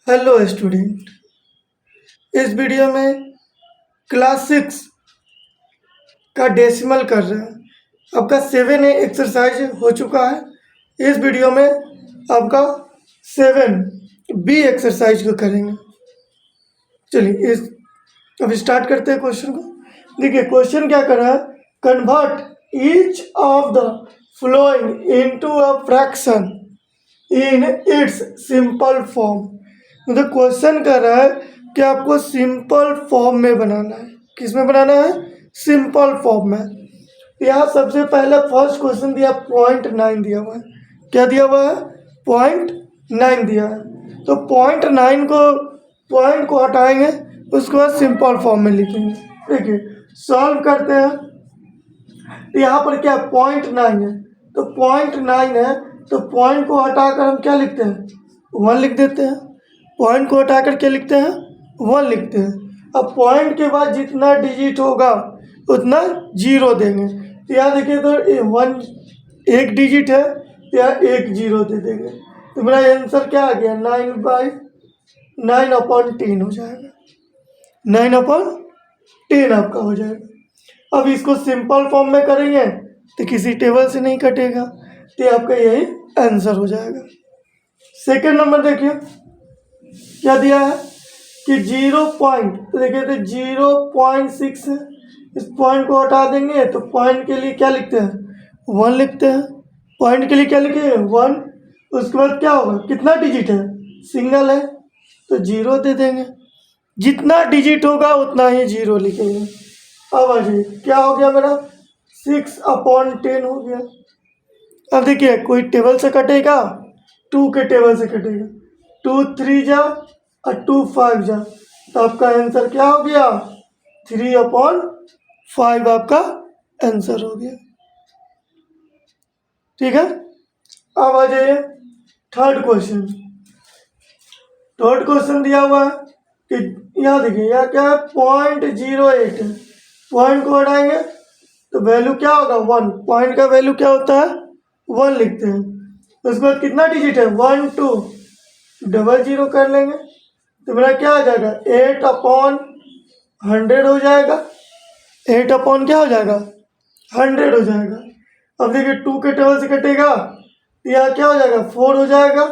Hello student. इस video में class 6 का डेसिमल कर रहे हैं। आपका 7A एक्सरसाइज हो चुका है। इस वीडियो में आपका 7B एक्सरसाइज को करेंगे। चलिए अब स्टार्ट करते हैं क्वेश्चन को। देखिए क्वेश्चन क्या कर रहा है, convert each of the flowing into a fraction in its simple form. मतलब क्वेश्चन कर रहा है कि आपको सिंपल फॉर्म में बनाना है। किस में बनाना है? सिंपल फॉर्म में। यहाँ सबसे पहले फर्स्ट क्वेश्चन दिया 0.9 दिया हुआ है। क्या दिया हुआ है? 0.9 दिया है। तो 0.9 को पॉइंट को हटाएंगे, उसके बाद सिंपल फॉर्म में लिखेंगे। देखिए सॉल्व करते हैं। तो यहाँ पर क्या 0.9 है, तो 0.9 है तो पॉइंट को हटाकर हम क्या लिखते हैं? 1 लिख देते हैं। पॉइंट को हटाकर क्या लिखते हैं? 1 लिखते हैं। अब पॉइंट के बाद जितना डिजिट होगा उतना 0 देंगे। तो यहाँ देखिए तो 1 एक डिजिट है, तो यहाँ 1 0 दे देंगे। तो मेरा आंसर क्या आ गया? 9/10 हो जाएगा। 9/10 आपका हो जाएगा। अब इसको सिंपल फॉर्म में करेंगे तो किसी टेबल से नहीं कटेगा, तो आपका यही आंसर हो जाएगा। सेकंड नंबर देखिए क्या दिया है कि 0 पॉइंट, तो देखिए तो 0.6 है। इस पॉइंट को हटा देंगे तो पॉइंट के लिए क्या लिखते हैं? 1 लिखते हैं। पॉइंट के लिए क्या लिखेंगे? 1। उसके बाद क्या होगा? कितना डिजिट है? सिंगल है तो 0 दे देंगे। जितना डिजिट होगा उतना ही 0 लिखेंगे। अब आ जाइए क्या हो गया मेरा? 6/10 हो गया। अब देखिए कोई टेबल से कटेगा, 2 के टेबल से कटेगा। 2 3 जा और 2 5 जा, तो आपका आंसर क्या हो गया? 3/5 आपका आंसर हो गया। ठीक है। अब आ जाइए थर्ड क्वेश्चन। थर्ड क्वेश्चन दिया हुआ है कि यहाँ देखिए यहाँ क्या है? 0.08 है। पॉइंट को हटाएंगे तो वैल्यू क्या होगा? 1। पॉइंट का वैल्यू क्या होता है? 1 लिखते हैं। उसके बाद कितना डिजिट है? 1 2 00 कर लेंगे तो मेरा क्या आ जाएगा? 8/100 हो जाएगा। 8 क्या हो जाएगा? 100 हो जाएगा। अब देखिए 2 के टेबल से कटेगा तो यहाँ क्या हो जाएगा? 4 हो जाएगा,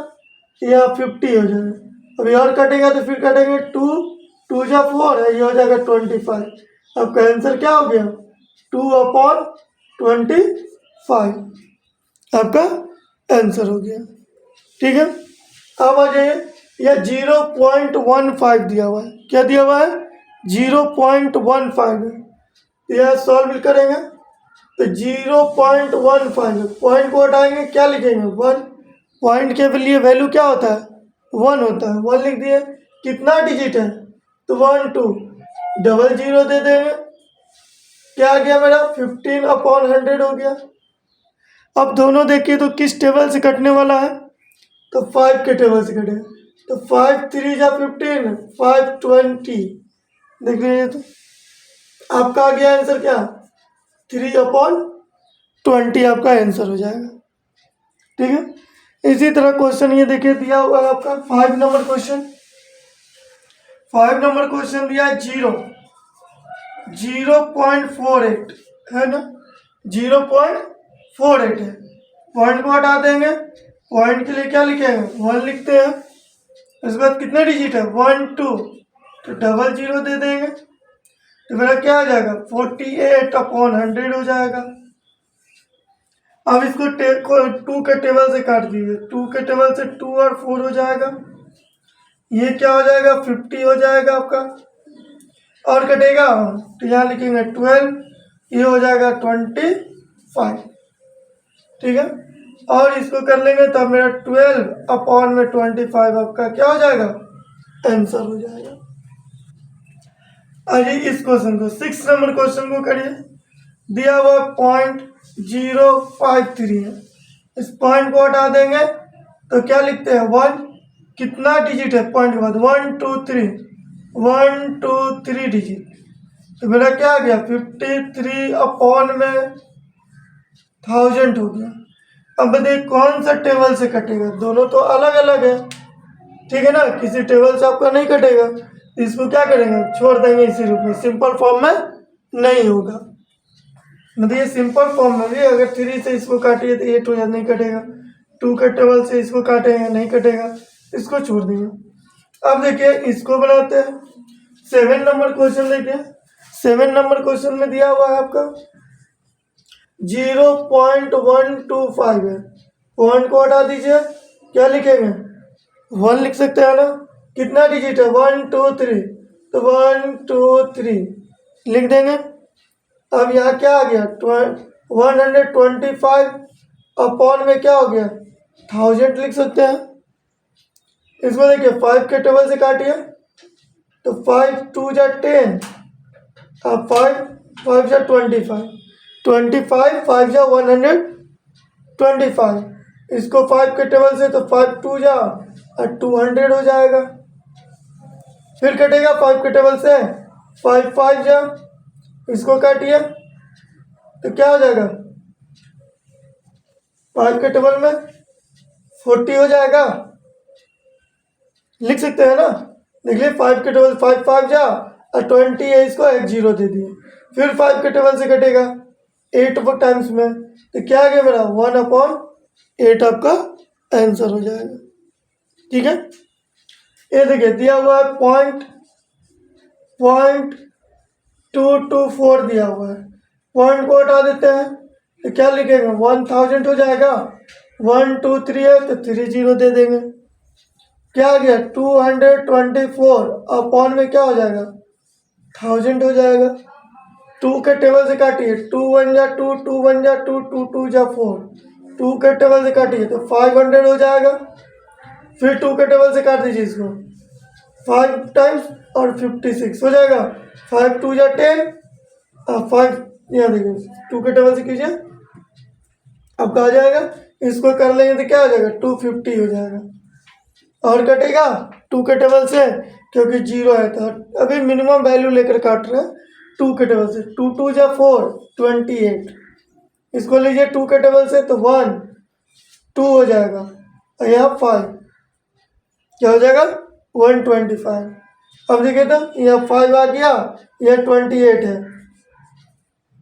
यहाँ 50 हो जाएगा। अभी और कटेगा तो फिर कटेंगे 2 2 जा 4 है, ये हो जाएगा 25। आपका आंसर क्या हो गया? 2/25 आपका आंसर हो गया। ठीक है। अब आ जाइए यह 0.15 दिया हुआ है। क्या दिया हुआ है? 0.15 है। यह सॉल्व करेंगे तो 0.15 पॉइंट को हटाएंगे, क्या लिखेंगे? 1। पॉइंट के लिए वैल्यू क्या होता है? 1 होता है। 1 लिख दिए। कितना डिजिट है? तो 1 2 00 दे देंगे। क्या आ गया मेरा? 15/100 हो गया। अब दोनों देखिए तो किस टेबल से कटने वाला है? तो 5 के टेबल से कटेगा। तो 5 3 जा 15, 5 20 देख लीजिए। तो आपका आ गया आंसर क्या? 3/20 आपका आंसर हो जाएगा। ठीक है। इसी तरह क्वेश्चन ये देखिए दिया हुआ है आपका 5 नंबर क्वेश्चन। 5 नंबर क्वेश्चन दिया है 0.48 है ना? 0.48 है। पॉइंट को हटा देंगे। पॉइंट के लिए क्या लिखेंगे? 1 लिखते हैं। उसके बाद कितने डिजिट है? 1 2 तो 00 दे देंगे। तो मेरा क्या आ जाएगा? 48/100 हो जाएगा। अब इसको 2 के टेबल से काट दीजिए। 2 के टेबल से 2 और 4 हो जाएगा। ये क्या हो जाएगा? 50 हो जाएगा आपका। और कटेगा तो यहाँ लिखेंगे 12, ये हो जाएगा 25। ठीक है। और इसको कर लेंगे तो मेरा 12/25 आपका क्या हो जाएगा? आंसर हो जाएगा। आइए इस क्वेश्चन को 6 नंबर क्वेश्चन को करिए। दिया हुआ 0.053 है। इस पॉइंट को हटा देंगे तो क्या लिखते हैं? 1। कितना डिजिट है पॉइंट के बाद? 1 2 3 1 2 3 डिजिट। तो मेरा क्या आ गया? 53/1000 हो गया। अब बताइए कौन सा टेबल से कटेगा? दोनों तो अलग अलग है। ठीक है ना, किसी टेबल से आपका नहीं कटेगा, इसको क्या करेंगे, छोड़ देंगे इसी रूप में, सिंपल फॉर्म में नहीं होगा। मतलब ये सिंपल फॉर्म में भी अगर 3 से इसको काटिए तो 8 हो जाए, नहीं कटेगा। 2 के टेबल से इसको काटेंगे, नहीं कटेगा, इसको छोड़ देंगे। अब देखिए इसको बनाते हैं। 7 नंबर क्वेश्चन देखिए, 7 नंबर क्वेश्चन में दिया हुआ है आपका 0.125 है, पॉइंट को हटा दीजिए, क्या लिखेंगे, 1 लिख सकते हैं ना। कितना डिजिट है, 1 2 3, तो 1 2 3 लिख देंगे। अब यहाँ क्या आ गया, 125 अपॉन में क्या हो गया, 1000 लिख सकते हैं। इसको देखिए 5 के टेबल से काटिए, तो 5 2 जा 10, अब 5 5 जा 25, 25 5 जा 125, इसको 5 के टेबल से, तो 5 2 जा 200 हो जाएगा। फिर कटेगा 5 के टेबल से, 5 5 जा, इसको काटिए तो क्या हो जाएगा, 5 के टेबल में 40 हो जाएगा, लिख सकते हैं ना। देख लीजिए 5 के टेबल 5 5 जा और 20 है, इसको एक 0 दे दिए। फिर 5 के टेबल से कटेगा 8 टाइम्स में, तो क्या आ गया मेरा 1/8 आपका आंसर हो जाएगा। ठीक है, ये देखिए दिया हुआ है पॉइंट 224 दिया हुआ है, पॉइंट को हटा देते हैं तो क्या लिखेंगे, 1000 हो जाएगा। 1 2 3 है तो 3 0 दे देंगे, क्या आ गया 224 अपॉन में क्या हो जाएगा, 1000 हो जाएगा। 2 के टेबल से काटिए, 2 1 जा 2, 2 1 जा 2, 2 2 जा 4, 2 के टेबल से काटिए तो 500 हो जाएगा। फिर 2 के टेबल से काट दीजिए इसको, 5 टाइम्स और 56 हो जाएगा। 5 2 जा 10 और 5 यहाँ देखिए 2 के टेबल से कीजिए, अब कहा जाएगा, इसको कर लेंगे तो क्या हो जाएगा 250 हो जाएगा। और कटेगा 2 के टेबल से, क्योंकि 0 है तो अभी मिनिमम वैल्यू लेकर काट रहे हैं। 2 के टेबल से 2 2 जा 4 28, इसको लीजिए 2 के टेबल से तो 1 2 हो जाएगा और यहाँ 5 क्या हो जाएगा 125। अब देखिए तो यहाँ 5 आ गया, यह 28 है,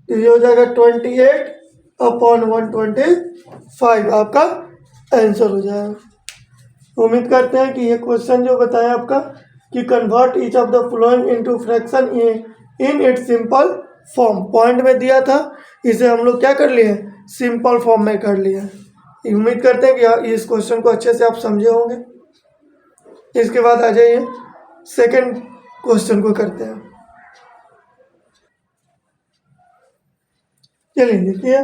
तो ये हो जाएगा 28 अपॉन 125 आपका आंसर हो जाएगा। उम्मीद करते हैं कि ये क्वेश्चन जो बताया आपका कि convert each of the following into fraction in its simple form, point में दिया था, इसे हम लोग क्या कर लिए, सिंपल फॉर्म में कर लिया। उम्मीद करते हैं कि इस क्वेश्चन को अच्छे से आप समझे होंगे। इसके बाद आ जाइए सेकंड क्वेश्चन को करते हैं। चलिए देखिए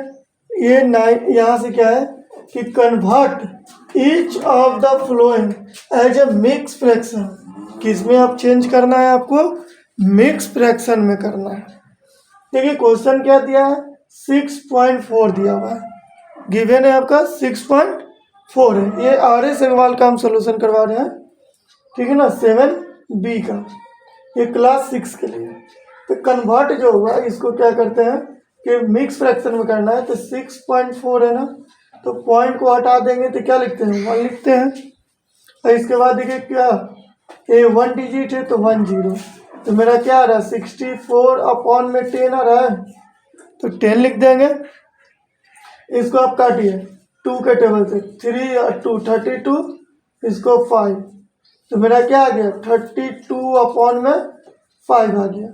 ये 9 यहाँ से क्या है कि convert each of the following as a mix fraction, किस में आप चेंज करना है, आपको मिक्स फ्रैक्शन में करना है। देखिए क्वेश्चन क्या दिया है, 6.4 दिया हुआ है, गिवन है आपका 6.4 है। ये आर्य सवाल का हम सोल्यूशन करवा रहे हैं, ठीक है ना, 7B का, ये क्लास 6 के लिए। तो कन्वर्ट जो होगा इसको क्या करते हैं कि मिक्स फ्रैक्शन में करना है, तो 6.4 है ना, तो पॉइंट को हटा देंगे तो क्या लिखते हैं 1 लिखते हैं। और इसके बाद देखिए क्या, ये 1 डिजिट है तो 1 0, तो मेरा क्या आ रहा है 64 अपॉन में 10 आ रहा है, तो 10 लिख देंगे। इसको आप काटिए 2 के टेबल से, 3 और 2 32, इसको 5, तो मेरा क्या आ गया 32 अपॉन में 5 आ गया।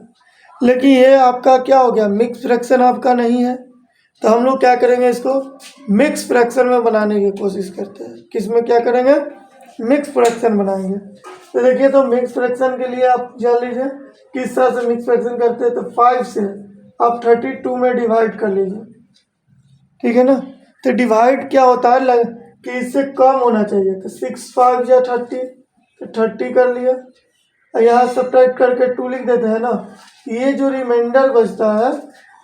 लेकिन ये आपका क्या हो गया, मिक्स फ्रैक्शन आपका नहीं है, तो हम लोग क्या करेंगे, इसको मिक्स फ्रैक्शन में बनाने की कोशिश करते हैं। किस में क्या करेंगे, मिक्स फ्रैक्शन बनाएंगे। तो देखिए तो मिक्स फ्रैक्शन के लिए आप जान लीजिए किस तरह से मिक्स फ्रैक्शन करते हैं, तो 5 से आप 32 में डिवाइड कर लीजिए, ठीक है ना। तो डिवाइड क्या होता है कि इससे कम होना चाहिए, तो 6 5 या 30, तो 30 कर लिया, और यहाँ सब्ट्रैक्ट करके 2 लिख देते हैं ना। ये जो रिमाइंडर बचता है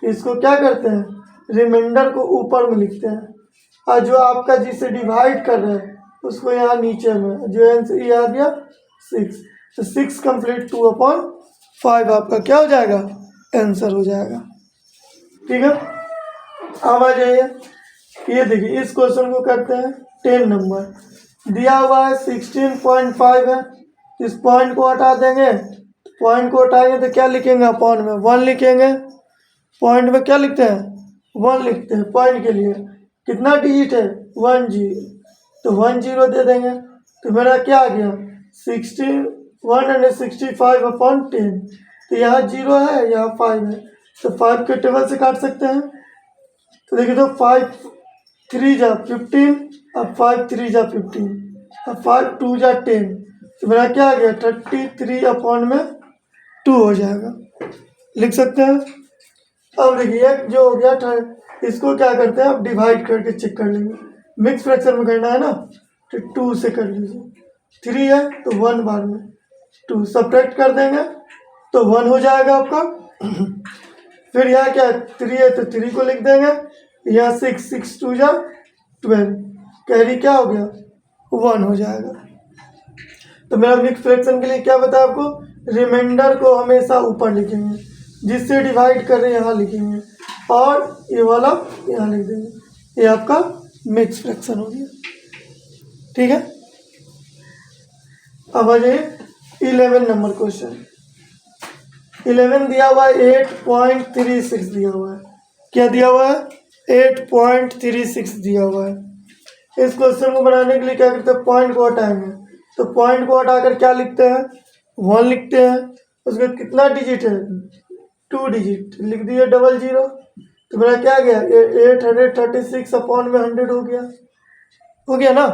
इसको क्या करते हैं, रिमाइंडर को ऊपर में लिखते हैं, और जो आपका जिसे डिवाइड कर रहे हैं उसको यहाँ नीचे में, जो आंसर ये आ गया 6, तो 6 कंप्लीट 2/5 आपका क्या हो जाएगा, आंसर हो जाएगा। ठीक है, अब आ जाइए ये देखिए इस क्वेश्चन को करते हैं 10 नंबर। दिया हुआ है 16.5 है, इस पॉइंट को हटा देंगे, पॉइंट को हटाएंगे तो क्या लिखेंगे अपॉन में 1 लिखेंगे, पॉइंट में क्या लिखते हैं 1 लिखते हैं, पॉइंट के लिए कितना डिजिट है 1 0, तो 1 0 दे देंगे, तो मेरा क्या आ गया 165 अपॉन 10, तो यहाँ 0 है यहाँ 5 है, तो 5 के टेबल से काट सकते हैं, तो देखिए तो 5 3 जा 15, अब 5 3 जा 15, अब 5 2 जा 10, तो मेरा क्या आ गया 33 अपॉन में 2 हो जाएगा, लिख सकते हैं। अब देखिए जो हो गया था, इसको क्या करते हैं अब डिवाइड करके चेक कर लेंगे, मिक्स फ्रैक्शन में करना है ना, तो 2 से कर लीजिए, 3 है तो 1 बार में 2 सब्ट्रैक्ट कर देंगे तो 1 हो जाएगा आपका। फिर यहाँ क्या 3 है तो 3 को लिख देंगे, यहाँ 6 2 जा 12, कैरी क्या हो गया 1 हो जाएगा। तो मेरा मिक्स फ्रैक्शन के लिए क्या बताया आपको, रिमाइंडर को हमेशा ऊपर लिखेंगे, जिससे डिवाइड कर रहे हैं यहाँ लिखेंगे, और ये वाला यहाँ लिख देंगे, ये आपका मिक्स फ्रैक्शन हो गया, ठीक है। अब आ जाइए 11 नंबर क्वेश्चन। 11 दिया हुआ है 8.36 दिया हुआ है, क्या दिया हुआ है 8.36 दिया हुआ है। इस क्वेश्चन को बनाने के लिए क्या करते हैं, पॉइंट को हटाएंगे, तो पॉइंट को हटाकर क्या लिखते हैं 1 लिखते हैं, उसका कितना डिजिट है 2 डिजिट, लिख दिए 00, तो मेरा क्या गया 836 अपॉन में 100 हो गया ना।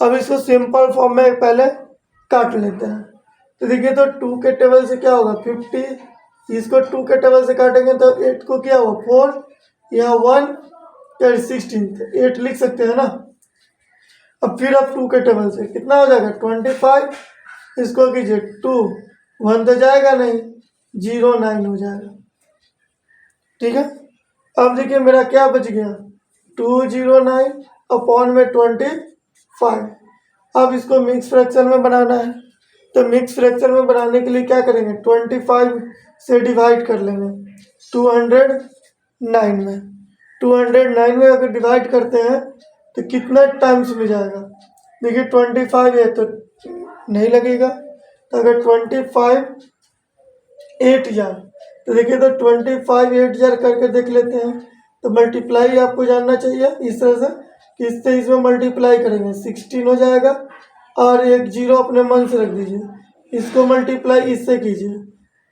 अब इसको सिंपल फॉर्म में पहले काट लेते हैं, तो देखिए तो 2 के टेबल से क्या होगा 50, इसको 2 के टेबल से काटेंगे तो 8 को क्या होगा 4, यहाँ 1 या 16, 8 लिख सकते हैं ना। अब फिर आप 2 के टेबल से कितना हो जाएगा 25, इसको कीजिए 2 1 तो जाएगा नहीं, 0 9 हो जाएगा, ठीक है। अब देखिए मेरा क्या बच गया 209 अपॉन में 25। अब इसको मिक्स फ्रैक्शन में बनाना है, तो मिक्स फ्रैक्शन में बनाने के लिए क्या करेंगे 25 से डिवाइड कर लेंगे 209 में, 209 में अगर डिवाइड करते हैं तो कितना टाइम्स में जाएगा, देखिए 25 है तो नहीं लगेगा, तो अगर 25 8000, तो देखिए तो 25 8000 करके देख लेते हैं, तो मल्टीप्लाई आपको जानना चाहिए इस तरह से कि इससे इसमें मल्टीप्लाई करेंगे 16 हो जाएगा, और एक 0 अपने मन से रख दीजिए, इसको मल्टीप्लाई इससे कीजिए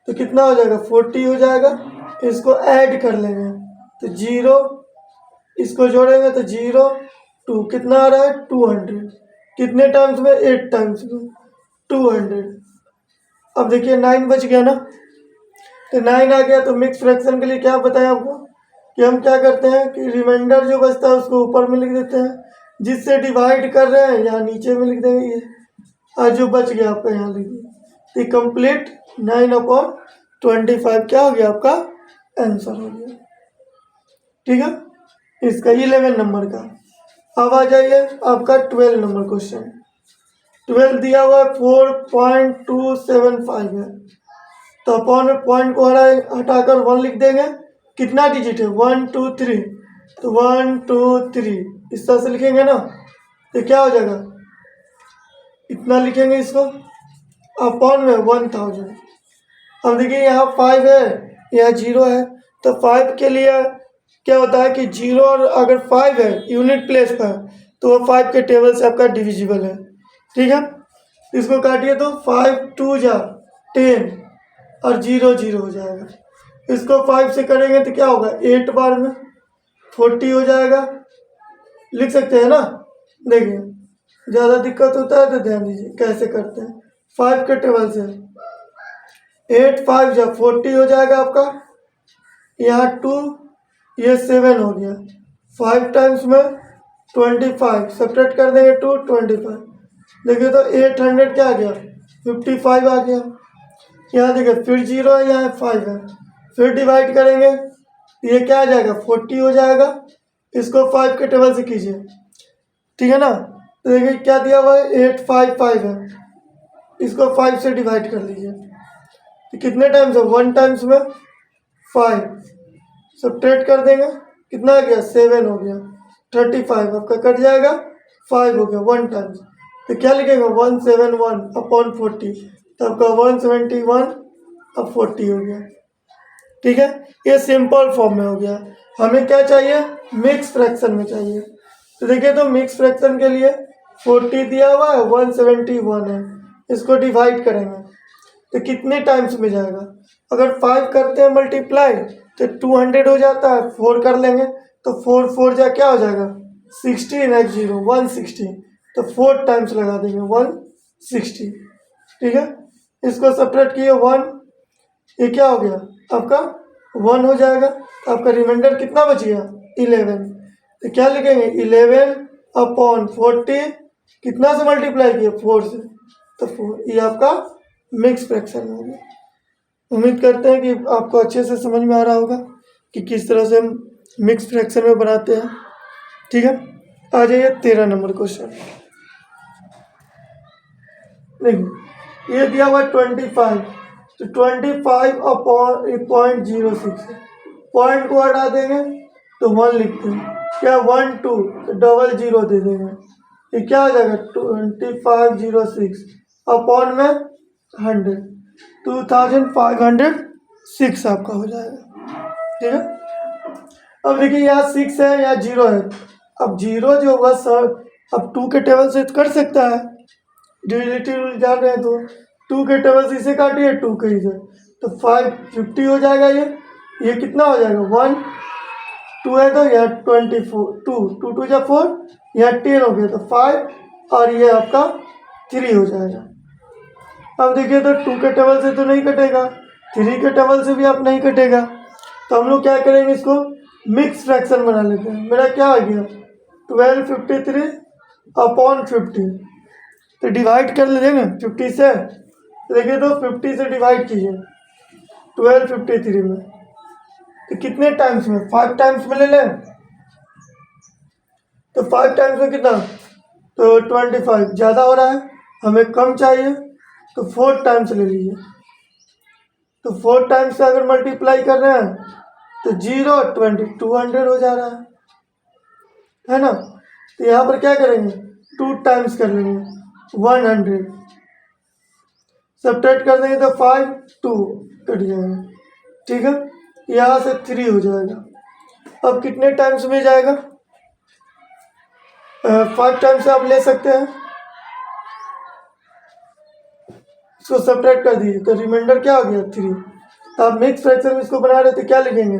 तो कितना हो जाएगा 40 हो जाएगा, इसको ऐड कर लेंगे तो 0, इसको जोड़ेंगे तो 0 2, कितना आ रहा है 200, कितने टाइम्स में 8 टाइम्स में 200। अब देखिए 9 बच गया ना, तो 9 आ गया, तो मिक्स फ्रैक्शन के लिए क्या बताया आपको कि हम क्या करते हैं कि रिमाइंडर जो बचता है उसको ऊपर में लिख देते हैं, जिससे डिवाइड कर रहे हैं यहाँ नीचे में लिख देंगे ये, और जो बच गया आपका यहाँ लिख दिए, तो कंप्लीट 9/25 क्या हो गया आपका आंसर हो गया, ठीक है, इसका 11 नंबर का। अब आ जाइए आपका 12 नंबर क्वेश्चन। 12 दिया हुआ है 4.275 है, तो अपॉन में पॉइंट को हटाकर 1 लिख देंगे, कितना डिजिट है 1 2 3, तो 1 2 3 इस तरह से लिखेंगे ना, तो क्या हो जाएगा इतना लिखेंगे इसको, अपॉन में 1000। अब देखिए यहाँ 5 है यहाँ 0 है, तो 5 के लिए क्या होता है कि 0 और अगर 5 है यूनिट प्लेस पर तो वो 5 के टेबल से आपका डिविजिबल है, ठीक है। इसको काटिए तो 5 2 जा 10 और 0 0 हो जाएगा, इसको 5 से करेंगे तो क्या होगा 8 बार में 40 हो जाएगा, लिख सकते हैं ना। देखिए ज़्यादा दिक्कत होता है तो ध्यान दीजिए कैसे करते हैं, 5 के टेबल से 8 5 जा 40 हो जाएगा आपका, यहाँ 2 ये 7 हो गया, 5 टाइम्स में 25 सब्ट्रैक्ट कर देंगे 2 25, देखिए तो 800 क्या आ गया 55 आ गया, यहाँ देखिए फिर 0 है यहाँ 5 है, फिर डिवाइड करेंगे ये क्या आ जाएगा 40 हो जाएगा, इसको 5 के टेबल से कीजिए, ठीक है ना। तो देखिए क्या दिया हुआ है 855 है, इसको 5 से डिवाइड कर लीजिए, तो कितने टाइम्स है 1 टाइम्स में 5 सब्ट्रैक्ट कर देंगे, कितना आ गया 7 हो गया, 35 आपका कट जाएगा, 5 हो गया 1 टाइम्स, तो क्या लिखेगा 171 अपॉन 40, तो आपका 171 अब 40 हो गया। ठीक है, ये सिंपल फॉर्म में हो गया। हमें क्या चाहिए, मिक्स फ्रैक्शन में चाहिए। तो देखिए, तो मिक्स फ्रैक्शन के लिए 40 दिया हुआ है, 171 है, इसको डिवाइड करेंगे तो कितने टाइम्स में जाएगा। अगर 5 करते हैं मल्टीप्लाई तो 200 हो जाता है, 4 कर लेंगे तो 4 4 जा क्या हो जाएगा 16 x 0 160, तो 4 टाइम्स लगा देंगे 160। ठीक है, इसको सेपरेट किए 1, ये क्या हो गया आपका 1 हो जाएगा, तो आपका रिमाइंडर कितना बच गया 11। तो क्या लिखेंगे 11 अपॉन 40, कितना से मल्टीप्लाई किया 4 से, तो 4, ये आपका मिक्स फ्रैक्शन हो गया। उम्मीद करते हैं कि आपको अच्छे से समझ में आ रहा होगा कि किस तरह से हम मिक्स फ्रैक्शन में बनाते हैं। ठीक है, आ जाइए 13 नंबर क्वेश्चन। देखिए, ये दिया हुआ 25, तो 25 अपॉन 0.06, पॉइंट को हटा देंगे तो 1 लिखते हैं, क्या 1 2 तो डबल 0 दे देंगे, ये क्या हो जाएगा 2506 अपॉन में 100, 2506 आपका हो जाएगा। ठीक है, अब देखिए यहाँ 6 है, यहाँ 0 है, अब 0 जो होगा सर अब 2 के टेबल से कर सकता है, डिविजिबिलिटी रूल जान रहे हैं, तो 2 के टेबल से इसे काटिए 2 के इसे, तो 550 हो जाएगा। ये कितना हो जाएगा 1 2 है, तो यहाँ 24 2 2 2 या 4, यहाँ 10 हो गया, तो 5 और ये आपका 3 हो जाएगा। अब देखिए, तो 2 के टेबल से तो नहीं कटेगा, 3 के टेबल से भी आप नहीं कटेगा, तो हम लोग क्या करेंगे, इसको मिक्स फ्रैक्शन बना लेते हैं। मेरा क्या आ गया 1253 अपॉन 50, तो डिवाइड कर लेंगे 50 से, देखिए तो 50 से डिवाइड कीजिए 1253 में, तो कितने टाइम्स में 5 टाइम्स में ले लें, तो 5 टाइम्स में कितना, तो 25 ज़्यादा हो रहा है, हमें कम चाहिए, तो 4 टाइम्स ले लीजिए, तो 4 टाइम्स से अगर मल्टीप्लाई कर रहे हैं तो 0 20 200 हो जा रहा है ना। तो यहाँ पर क्या करेंगे 2 टाइम्स कर लेंगे 100, सब्ट्रैक्ट कर देंगे तो 5 2 कट जाएगा। ठीक है, यहाँ से 3 हो जाएगा। अब कितने टाइम्स में जाएगा, 5 टाइम्स से आप ले सकते हैं, इसको सब्ट्रैक्ट कर दीजिए तो रिमाइंडर क्या हो गया 3। तो आप मिक्स फ्रैक्शन में इसको बना रहे थे, क्या लिखेंगे,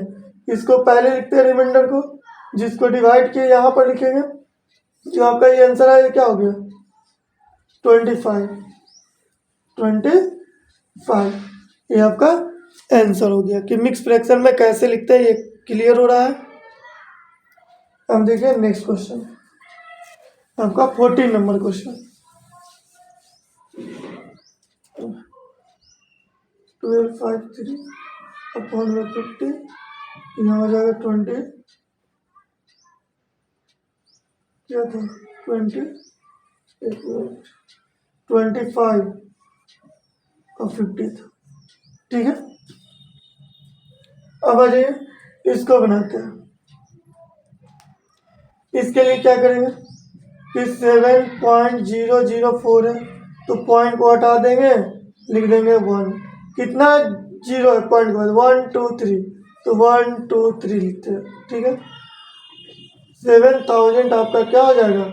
इसको पहले लिखते हैं रिमाइंडर को, जिसको डिवाइड किए यहाँ पर लिखेंगे, जो आपका ये आंसर है ये क्या हो गया 25, ये आपका आंसर हो गया। कि मिक्स फ्रैक्शन में कैसे लिखते हैं ये क्लियर हो रहा है। अब देखिए नेक्स्ट क्वेश्चन, आपका 14 नंबर क्वेश्चन, 1253 अपॉन में 50, यहाँ हो जाएगा 20, क्या था 20 25 और 50 था। ठीक है, अब आ जाइए इसको बनाते हैं। इसके लिए क्या करेंगे कि 7.004 है, तो पॉइंट को हटा देंगे, लिख देंगे 1, कितना 0 है पॉइंट के बाद 1 2 3, तो 1 2 3 लिखते हैं। ठीक है, 7000 आपका क्या हो जाएगा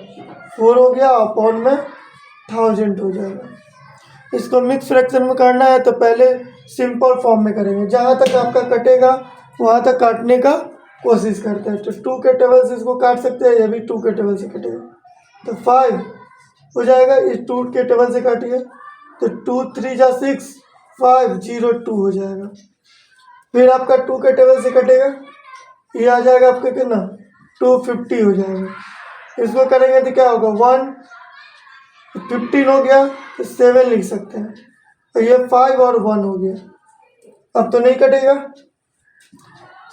4 हो गया, अपॉन में 1000 हो जाएगा। इसको मिक्स फ्रैक्शन में करना है तो पहले सिंपल फॉर्म में करेंगे, जहाँ तक आपका कटेगा वहाँ तक काटने का कोशिश करते हैं। तो 2 के टेबल से इसको काट सकते हैं, ये भी 2 के टेबल से कटेगा, तो 5 हो जाएगा, इस 2 के टेबल से काटिए तो 2 3 जा 6 5 0 2 हो जाएगा। फिर आपका 2 के टेबल से कटेगा, ये आ जाएगा आपका कितना 250 हो जाएगा। इसको करेंगे तो क्या होगा 1 15 हो गया, तो 7 लिख सकते हैं, तो ये 5 और 1 हो गया, अब तो नहीं कटेगा।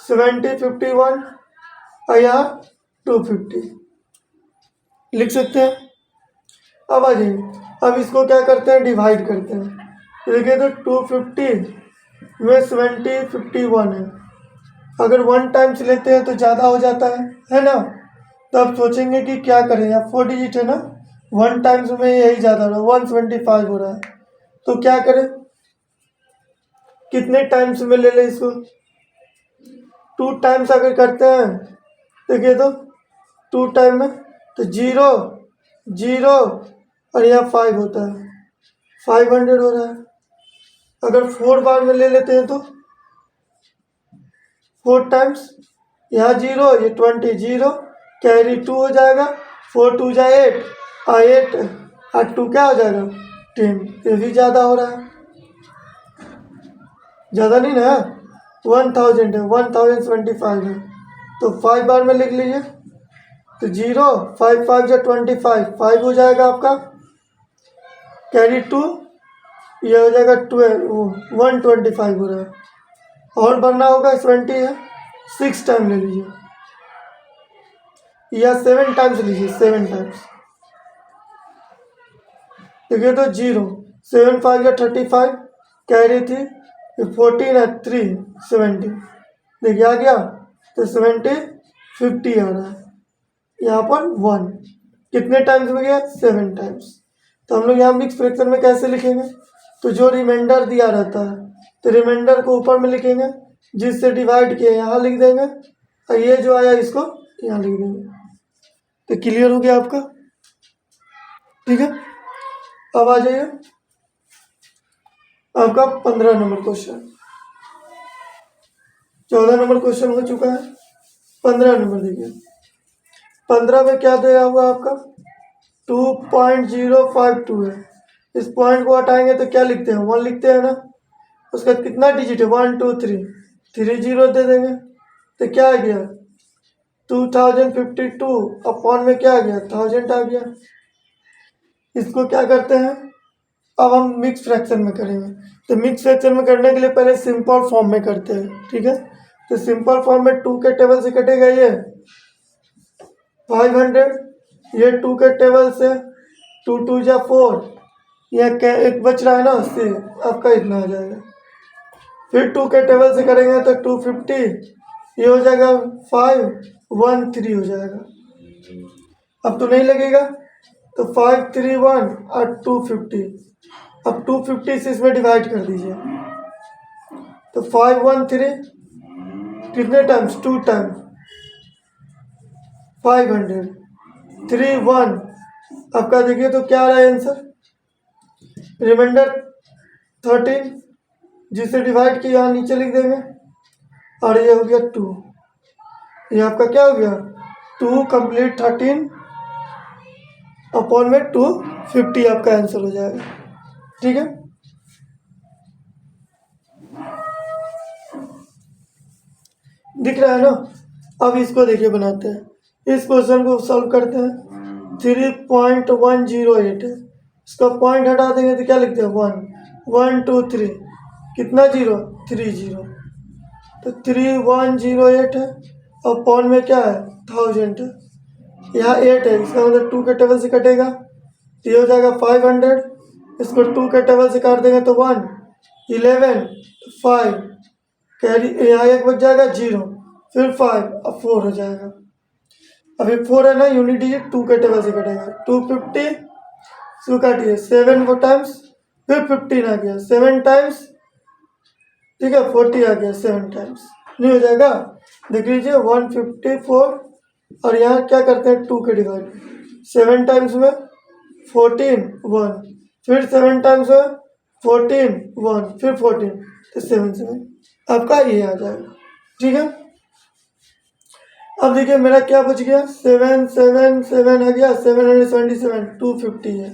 70 51 और यहाँ 250 लिख सकते हैं। अब आ जाइए, अब इसको क्या करते हैं डिवाइड करते हैं, तो देखिए तो 250 में 70 51 है, अगर 1 टाइम्स लेते हैं तो ज़्यादा हो जाता है ना। तो आप सोचेंगे कि क्या करें, या 4 डिजिट है ना, 1 टाइम्स में यही ज़्यादा हो रहा है, 125 हो रहा है। तो क्या करें, कितने टाइम्स में ले लें इसको? 2 टाइम्स अगर करते हैं, देखिए तो 2 टाइम में तो 0 0 और यहाँ 5 होता है, 500 हो रहा है। अगर 4 बार में ले लेते हैं तो 4 टाइम्स, यहाँ 0 ये 20, 0 कैरी 2 हो जाएगा, 4 2 जा 8 और 8 और 2 क्या हो जाएगा 10। ये भी ज़्यादा हो रहा है, ज़्यादा नहीं ना, 1000 है, 1025 है। तो 5 बार में लिख लीजिए, तो 0 5 5 जा 25, 5 हो जाएगा आपका, कैरी 2 ये हो जाएगा 12, 125 हो रहा है। और बढ़ना होगा 20 है, 6 टाइम ले लीजिए या 7 टाइम्स लीजिए, 7 टाइम्स। देखिए तो 0 7 5 या 35 कैरी थी, 14 है 3 70, देखिए आ गया, तो 70 50 आ रहा है। यहाँ पर 1 कितने टाइम्स में गया, 7 टाइम्स। तो हम लोग यहाँ मिक्स फ्रैक्शन में कैसे लिखेंगे, तो जो रिमाइंडर दिया रहता है तो रिमाइंडर को ऊपर में लिखेंगे, जिससे डिवाइड किया यहाँ लिख देंगे, और ये जो आया इसको यहाँ लिख देंगे। तो क्लियर हो गया आपका, ठीक है। अब आ जाइए आपका 15 नंबर क्वेश्चन। 14 नंबर क्वेश्चन हो चुका है, 15 नंबर देखिए। 15 में क्या दिया हुआ आपका 2.052 है। इस पॉइंट को हटाएंगे तो क्या लिखते हैं, 1 लिखते हैं ना। उसका कितना डिजिट है, 1 2 3, 3 0 दे देंगे, तो क्या आ गया 2052 अपॉन में क्या आ गया 1000 आ गया। इसको क्या करते हैं, अब हम मिक्स फ्रैक्शन में करेंगे। तो मिक्स फ्रैक्शन में करने के लिए पहले सिंपल फॉर्म में करते हैं, ठीक है। तो सिंपल फॉर्म में 2 के टेबल से कटेगा ये 500, ये 2 के टेबल से 2 2 जा 4, यह क्या एक बच रहा है ना 80, आपका इतना आ जाएगा। फिर 2 के टेबल से करेंगे तो 250, ये हो जाएगा 513 हो जाएगा। अब तो नहीं लगेगा, तो 531 और 250, अब 250 से इसमें डिवाइड कर दीजिए, तो 513 कितने टाइम्स, 2 टाइम्स 500, 31 आपका देखिए तो क्या आ रहा है आंसर, रिमाइंडर 13 जिसे डिवाइड किया यहाँ नीचे लिख देंगे, और ये हो गया 2, ये आपका क्या हो गया 2 कंप्लीट 13 अपॉन में 250 आपका आंसर हो जाएगा, ठीक है। दिख रहा है ना। अब इसको देखिए बनाते हैं, इस क्वेश्चन को सॉल्व करते हैं। 3.108 है, इसका पॉइंट हटा देंगे तो क्या लिखते हैं 1 1 2 3, कितना 0 3 0, तो 3108 है, और पॉइंट में क्या है 1000 है, यहाँ 8 है, इसका मतलब 2 के टेबल से कटेगा तो ये हो जाएगा 500, इसको 2 के टेबल से काट देंगे तो 1 11 5 कैरी, यहाँ एक बच जाएगा 0, फिर 5 अब 4 हो जाएगा। अभी 4 है ना यूनिट डिजिट, 2 के टेबल से कटेगा, 250 इसको काटिए 7 वो टाइम्स, फिर 15 आ गया 7 टाइम्स, ठीक है 40 आ गया 7 टाइम्स, नहीं हो जाएगा। देख लीजिए 154, और यहाँ क्या करते हैं 2 के डिवाइड, 7 टाइम्स में 14 1, फिर 7 टाइम्स में 14 1, फिर 14, तो 7 7 आपका ये आ जाएगा, ठीक है। अब देखिए मेरा क्या बच गया 7 7 7 आ गया 777, 250 है।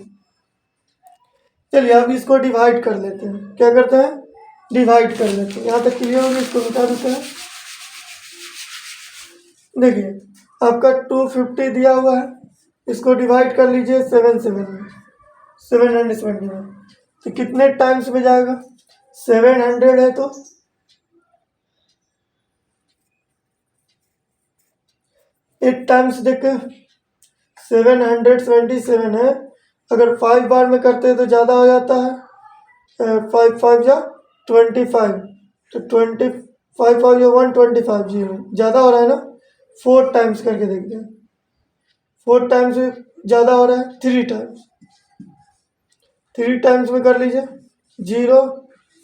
चलिए अब इसको डिवाइड कर लेते हैं, क्या करते हैं डिवाइड कर लेते हैं, यहाँ तक क्लियर होगी, इसको मिटा देते हैं। देखिए आपका 250 दिया हुआ है, इसको डिवाइड कर लीजिए 7 7 में, 770 में, तो कितने टाइम्स में जाएगा 700 है तो 8 टाइम्स देखे 777 है, अगर 5 बार में करते हैं तो ज़्यादा हो जाता है, 5 5 जा 25, तो 25 5 जा 125 0 ज़्यादा हो रहा है ना। 4 टाइम्स करके देखते हैं, 4 टाइम्स ज़्यादा हो रहा है, 3 टाइम्स, 3 टाइम्स में कर लीजिए, 0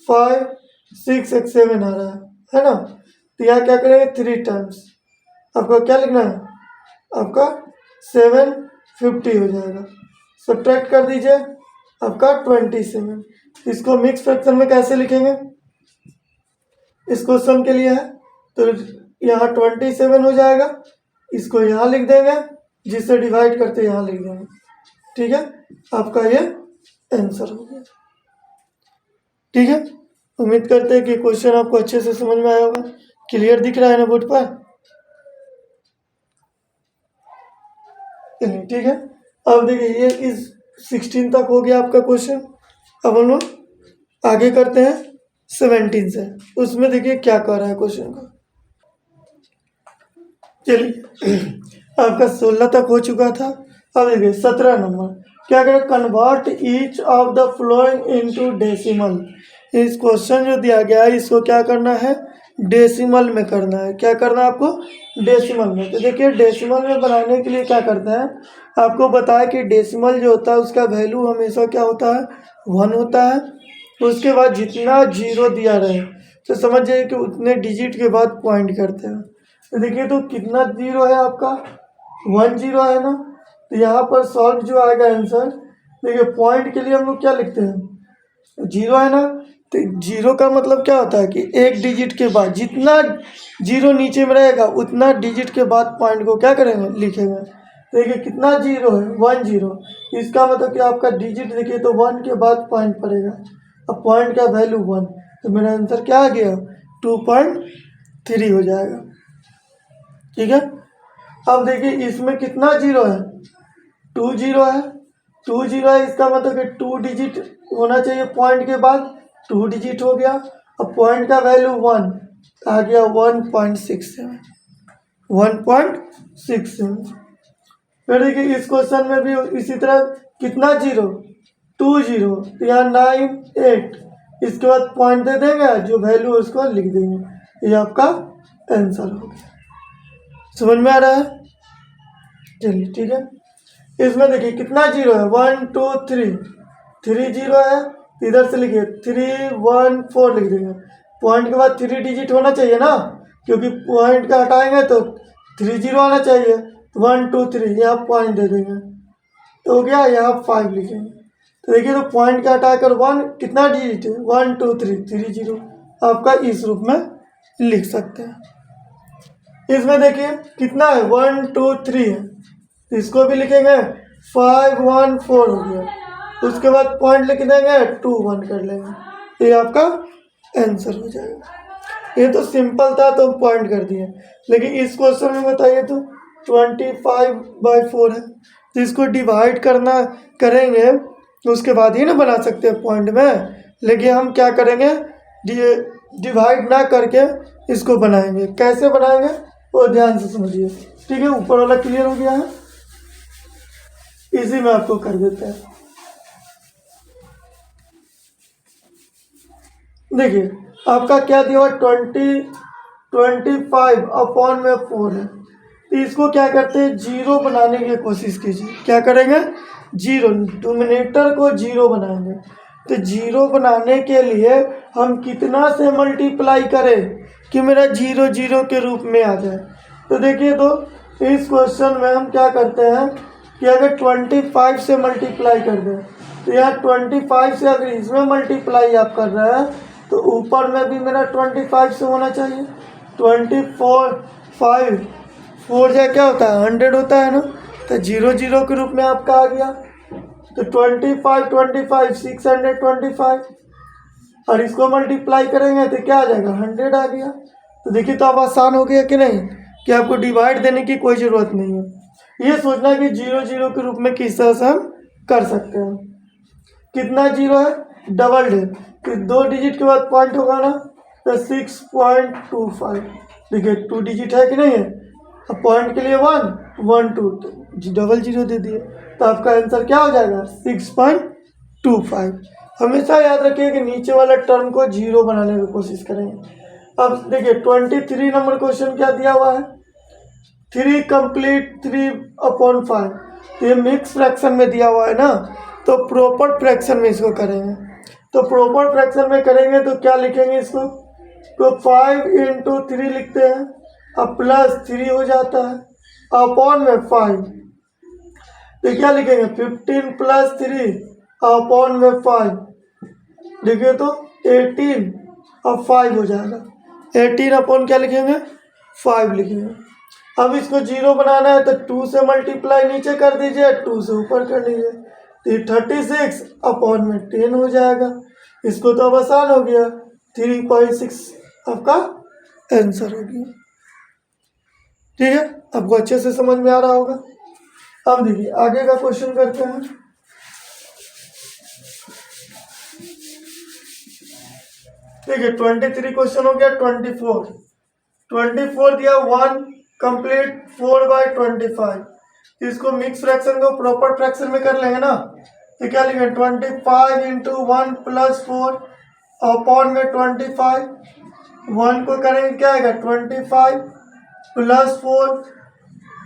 5 6 एक 7 आ रहा है ना। तो यहाँ क्या करेंगे, 3 टाइम्स, आपको क्या लिखना है, आपका 750 हो जाएगा। सब्ट्रैक्ट कर दीजिए, आपका 27। इसको मिक्स फ्रैक्शन में कैसे लिखेंगे, इस क्वेश्चन के लिए है तो यहाँ 27 हो जाएगा, इसको यहाँ लिख देंगे, जिससे डिवाइड करते यहाँ लिख देंगे। ठीक है, आपका ये आंसर हो गया। ठीक है, उम्मीद करते हैं कि क्वेश्चन आपको अच्छे से समझ में आया होगा। क्लियर दिख रहा है ना बोर्ड पर। चलिए ठीक है, अब देखिए ये इस 16 तक हो गया आपका क्वेश्चन। अब हम लोग आगे करते हैं 17 से, उसमें देखिए क्या कर रहा है क्वेश्चन का। चलिए आपका 16 तक हो चुका था। अब देखिए 17 नंबर क्या करें, convert each of the flowing into decimal. इस क्वेश्चन जो दिया गया है इसको क्या करना है, डेसिमल में करना है। क्या करना है आपको, डेसिमल में। तो देखिए डेसिमल में बनाने के लिए क्या करते हैं, आपको बताया कि डेसिमल जो होता है उसका वैल्यू हमेशा क्या होता है, 1 होता है। उसके बाद जितना जीरो दिया रहे तो समझ जाइए कि उतने डिजिट के बाद पॉइंट करते हैं। तो देखिए तो कितना जीरो है आपका, 1 जीरो है ना। तो यहाँ पर सॉल्व जो आएगा आंसर, देखिए पॉइंट के लिए हम लोग क्या लिखते हैं, जीरो है ना। तो जीरो का मतलब क्या होता है कि एक डिजिट के बाद जितना जीरो नीचे में रहेगा उतना डिजिट के बाद पॉइंट को क्या करेंगे, लिखेंगे। देखिए कितना जीरो है, 1 जीरो। इसका मतलब कि आपका डिजिट देखिए तो 1 के बाद पॉइंट पड़ेगा। अब पॉइंट का वैल्यू 1, तो मेरा आंसर क्या आ गया, 2.3 हो जाएगा। ठीक है, अब देखिए इसमें कितना जीरो है, 2 जीरो है। 2 जीरो है, इसका मतलब कि 2 डिजिट होना चाहिए पॉइंट के बाद, 2 डिजिट हो गया। अब पॉइंट का वैल्यू 1 आ गया 1.67, 1.67। फिर देखिए इस क्वेश्चन में भी इसी तरह कितना जीरो, 2 जीरो। तो यहाँ 9 8, इसके बाद पॉइंट दे देंगे, जो वैल्यू उसको लिख देंगे। ये आपका आंसर हो गया। समझ में आ रहा है। चलिए ठीक है, इसमें देखिए कितना जीरो है, 1 2 3, 3 जीरो है। इधर से लिखिए 3 1 4 लिख देंगे। पॉइंट के बाद 3 डिजिट होना चाहिए ना, क्योंकि पॉइंट का हटाएंगे तो 3 जीरो आना चाहिए। 1 2 3 यहाँ पॉइंट दे देंगे, तो हो गया, यहाँ 5 लिखेंगे। तो देखिए तो पॉइंट का हटाकर 1 कितना डिजिट है, 1 2 3, 3 जीरो। आपका इस रूप में लिख सकते हैं। इसमें देखिए कितना है, 1 2 3 है, इसको भी लिखेंगे, 5 1 4 हो गया। उसके बाद पॉइंट लिख देंगे, 2 1 कर लेंगे। ये आपका आंसर हो जाएगा। ये तो सिंपल था तो पॉइंट कर दिए, लेकिन इस क्वेश्चन में बताइए तो 25/4 है, तो इसको डिवाइड करना करेंगे उसके बाद ही ना बना सकते हैं पॉइंट में। लेकिन हम क्या करेंगे, डिवाइड ना करके इसको बनाएंगे। कैसे बनाएंगे वो ध्यान से समझिए। ठीक है, ऊपर वाला क्लियर हो गया है, इसी में आपको कर देते हैं। देखिए आपका क्या दिया हुआ, 25/4 है। तो इसको क्या करते हैं, जीरो बनाने की कोशिश कीजिए। क्या करेंगे, जीरो, डिनोमिनेटर को जीरो बनाएंगे। तो जीरो बनाने के लिए हम कितना से मल्टीप्लाई करें कि मेरा जीरो जीरो के रूप में आ जाए। तो देखिए तो इस क्वेश्चन में हम क्या करते हैं कि अगर 25 से मल्टीप्लाई कर दें, तो यहाँ 25 से अगर इसमें मल्टीप्लाई आप कर रहे हैं तो ऊपर में भी मेरा 25 से होना चाहिए। 24 5 4 जा क्या होता है, 100 होता है ना। तो जीरो जीरो के रूप में आपका आ गया। तो 25 25 625, और इसको मल्टीप्लाई करेंगे तो क्या आ जाएगा, 100 आ गया। तो देखिए तो अब आसान हो गया कि नहीं, कि आपको डिवाइड देने की कोई ज़रूरत नहीं है। ये सोचना कि जीरो जीरो के रूप में किस तरह से हम कर सकते हैं। कितना जीरो है, डबल है, कि 2 डिजिट के बाद पॉइंट होगा ना, तो 6.25। देखिए 2 डिजिट है कि नहीं है। अब पॉइंट के लिए 1 1 2, डबल जीरो दे दिए, तो आपका आंसर क्या हो जाएगा, 6.25। हमेशा याद रखिए कि नीचे वाला टर्म को जीरो बनाने की कोशिश करेंगे। अब देखिए 23 नंबर क्वेश्चन क्या दिया हुआ है, 3 कंप्लीट 3/5। ये मिक्स फ्रैक्शन में दिया हुआ है ना, तो प्रॉपर फ्रैक्शन में इसको करेंगे। तो प्रॉपर फ्रैक्शन में करेंगे तो क्या लिखेंगे इसको, तो 5 इंटू 3 लिखते हैं, अब प्लस 3 हो जाता है अपॉन में 5। तो क्या लिखेंगे 15 प्लस 3 अपॉन में 5, देखिए तो 18 और 5 हो जाएगा। 18 अपॉन क्या लिखेंगे 5 लिखेंगे। अब इसको 0 बनाना है तो 2 से मल्टीप्लाई नीचे कर दीजिए, 2 से ऊपर कर लीजिए, तो ये 36 अपॉन में 10 हो जाएगा। इसको तो अब आसान हो गया, 3.6 आपका आंसर हो गया। ठीक है, आपको अच्छे से समझ में आ रहा होगा। अब देखिए आगे का क्वेश्चन करते हैं। ठीक है, 23 क्वेश्चन हो गया। 24 दिया 1 कंप्लीट 4/25, इसको मिक्स फ्रैक्शन को प्रॉपर फ्रैक्शन में कर लेंगे ना, तो क्या लिखेंगे 25 इंटू 1 प्लस 4 अपॉन में 25, 1 को करेंगे क्या आएगा 25 प्लस 4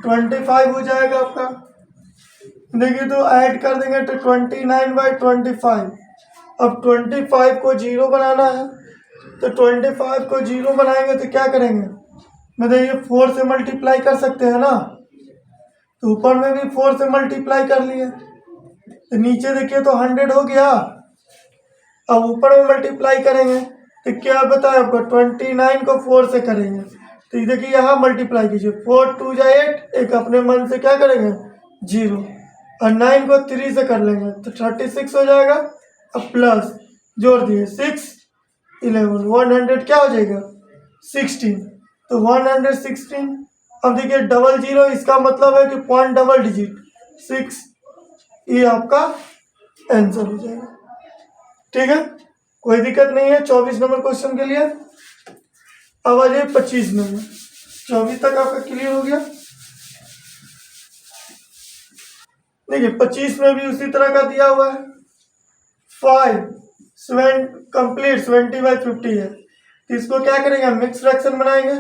25 हो जाएगा आपका। देखिए तो ऐड कर देंगे तो 29/25। अब 25 को 0 बनाना है, तो 25 को 0 बनाएंगे तो क्या करेंगे, मतलब ये 4 से मल्टीप्लाई कर सकते हैं ना, तो ऊपर में भी 4 से मल्टीप्लाई कर लिए, तो नीचे देखिए तो 100 हो गया। अब ऊपर में मल्टीप्लाई करेंगे तो क्या बताया आपको 29 को 4 से करेंगे, तो ये देखिए यहाँ मल्टीप्लाई कीजिए, 4 2 जा 8, एक अपने मन से क्या करेंगे 0, और 9 को 3 से कर लेंगे तो 36 हो जाएगा। अब प्लस जोड़ दिए 6 11 100 क्या हो जाएगा 16, तो 116। अब देखिए 00, इसका मतलब है कि पॉइंट डबल डिजिट 6, ये आपका आंसर हो जाएगा। ठीक है, कोई दिक्कत नहीं है 24 नंबर क्वेश्चन के लिए। अब आ जाइए 25 नंबर। 24 तक आपका क्लियर हो गया। देखिए 25 में भी उसी तरह का दिया हुआ है, 5 कंप्लीट 70/50 है, तो इसको क्या करेंगे मिक्स फ्रैक्शन बनाएंगे,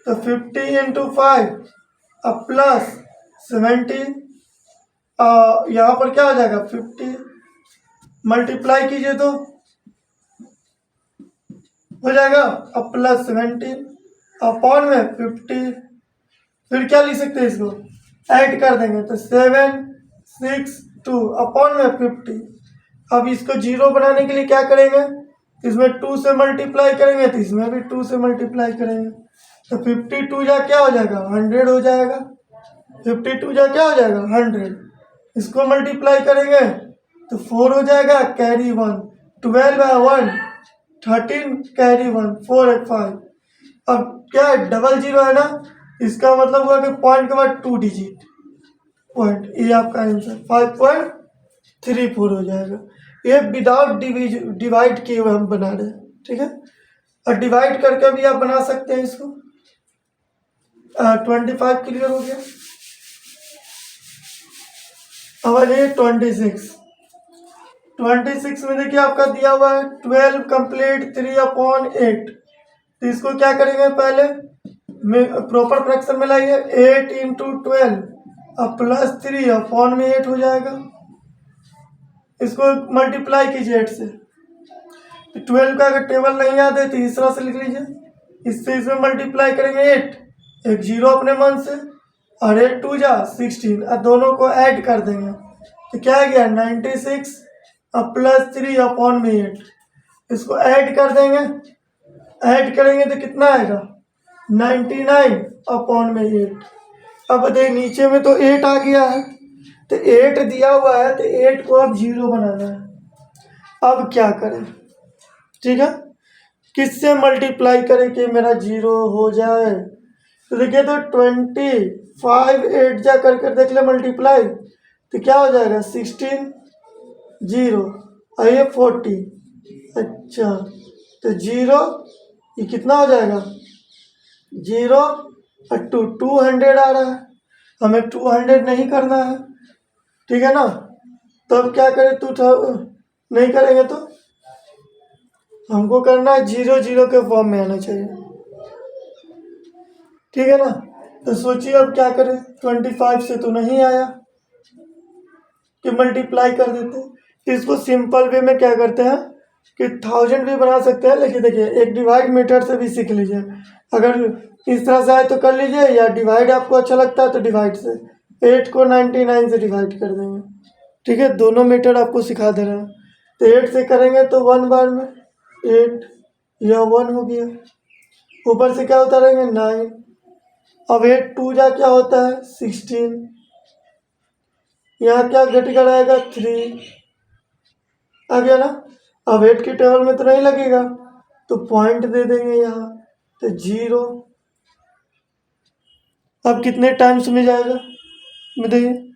तो 50 इंटू 5 अब प्लस 70, यहाँ पर क्या हो जाएगा 50, मल्टीप्लाई कीजिए तो हो जाएगा, अब प्लस 17 अपॉन में 50, फिर क्या लिख सकते हैं इसको ऐड कर देंगे तो 7 6 2 अपॉन में 50। अब इसको 0 बनाने के लिए क्या करेंगे, इसमें 2 से मल्टीप्लाई करेंगे तो इसमें भी 2 से मल्टीप्लाई करेंगे, तो 52 जा क्या हो जाएगा 100 हो जाएगा, 52 जा क्या हो जाएगा 100, इसको मल्टीप्लाई करेंगे तो 4 हो जाएगा, कैरी 1, 12/1 13 कैरी 1 4 8 5। अब क्या है 00 है ना, इसका मतलब हुआ कि पॉइंट के बाद 2 डिजिट पॉइंट, ये आपका आंसर 5.34 हो जाएगा। ये विदाउट डिवाइड किए हुए हम बना रहे हैं। ठीक है, और डिवाइड करके भी आप बना सकते हैं इसको। 25 क्लियर हो गया। अब आ जाइए 26 में देखिए आपका दिया हुआ है 12 कंप्लीट 3/8, तो इसको क्या करेंगे पहले प्रॉपर फ्रैक्शन में लाइए, 8 इंटू 12 अब प्लस 3 अपॉन में 8 हो जाएगा, इसको मल्टीप्लाई कीजिए 8 से, तो 12 का अगर टेबल नहीं याद है तो इस तरह से लिख लीजिए, इससे इसमें मल्टीप्लाई करेंगे 8, एक 0 अपने मन से, और 8 2 जा 16, और दोनों को ऐड कर देंगे तो क्या आ गया 96 अब प्लस 3 अपॉन में 8, इसको ऐड कर देंगे, ऐड करेंगे तो कितना आएगा 99 अपॉन में 8। अब देखिए नीचे में तो 8 आ गया है, तो 8 दिया हुआ है तो 8 को अब 0 बनाना है। अब क्या करें, ठीक है, किससे मल्टीप्लाई करें कि मेरा 0 हो जाए, तो देखिए तो 25 8 जा करके देख ले मल्टीप्लाई, तो क्या हो जाएगा 16 0 और ये 40, अच्छा तो 0 ये कितना हो जाएगा 0 और 2 200 आ रहा है, हमें 200 नहीं करना है। ठीक है ना, तो अब क्या करें, नहीं करेंगे तो हमको करना है 0 0 के फॉर्म में आना चाहिए। ठीक है ना, तो सोचिए अब क्या करें, 25 से तो नहीं आया, कि मल्टीप्लाई कर देते हैं। तो इसको सिंपल वे में क्या करते हैं कि 1000 भी बना सकते हैं, लेकिन देखिए एक डिवाइड मेथड से भी सीख लीजिए। अगर इस तरह से आए तो कर लीजिए, या डिवाइड आपको अच्छा लगता है तो डिवाइड से 8 को 99 से डिवाइड कर देंगे। ठीक है, दोनों मेथड आपको सिखा दे रहे हैं। तो 8 से करेंगे तो 1 बार में 8, यह 1 हो गया। ऊपर से क्या होता रहेंगे 9। अब 8 2 जा क्या होता है 16। यहाँ क्या घट कर आएगा 3 आ गया ना। अब 8 के टेबल में तो नहीं लगेगा, तो पॉइंट दे देंगे यहाँ, तो 0। अब कितने टाइम्स में जाएगा बताइए,